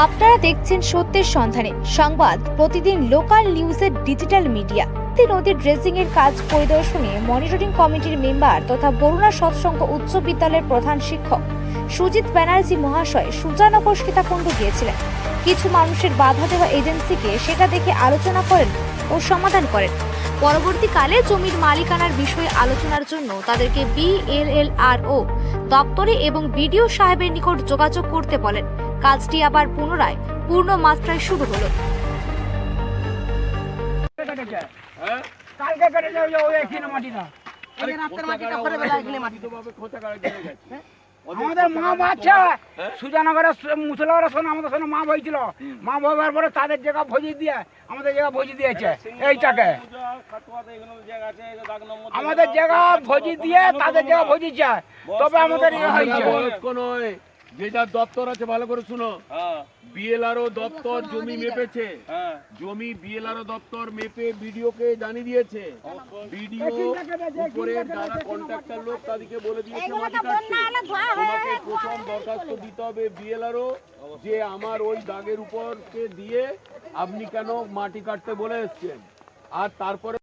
আপনারা দেখছেন সত্যের সন্ধানে সংবাদ প্রতিদিন লোকাল নিউজের ডিজিটাল মিডিয়া। নদীর ড্রেজিং এর কাজ পরিদর্শনে মনিটরিং কমিটির মেম্বার তথা বরুণা সৎসঙ্গ উচ্চ বিদ্যালয়ের প্রধান শিক্ষক সুজিত ব্যানার্জি মহাশয় সুজানগর সীতাকুণ্ড গিয়েছিলেন। কিছু মানুষের বাধা দেওয়া এজেন্সিকে সেটা দেখে আলোচনা করেন ও সমাধান করেন। পরবর্তীকালে জমির মালিকানার বিষয়ে আলোচনার জন্য তাদেরকে BLLRO দপ্তরে এবং বিডিও সাহেবের নিকট যোগাযোগ করতে বলেন। কাজটি আবার পুনরায় পূর্ণ মাত্রায় শুরু হলো। আমাদের মা বাচ্চা সুজানগরের মুসলারা শোনো আমাদের শোনো মা বইছিল, মা বইবার পরে তাদের জায়গা ভোজি দিয়ে আমাদের জায়গা ভোজি দিয়েছে। এইটাকে আমাদের জায়গা ভোজি দিয়ে তাদের জায়গা ভোজি চায়, তবে আমাদের হয়েছে যেটা দপ্তর আছে ভালো করে শুনো। BLRO দপ্তর জমি মেপেছে, জমি BLRO দপ্তর মেপে বিডিওকে জানিয়ে দিয়েছে। বিডিও উপরে যারা কন্ট্রাক্টর লোক তাদেরকে বলে দিয়েছে মাটি কাটতে। তোমাকে প্রথম দরখাস্ত দিতে হবে BLRO যে আমার ওই দাগের উপরকে দিয়ে আপনি কেন মাটি কাটতে বলে এসছেন, আর তারপরে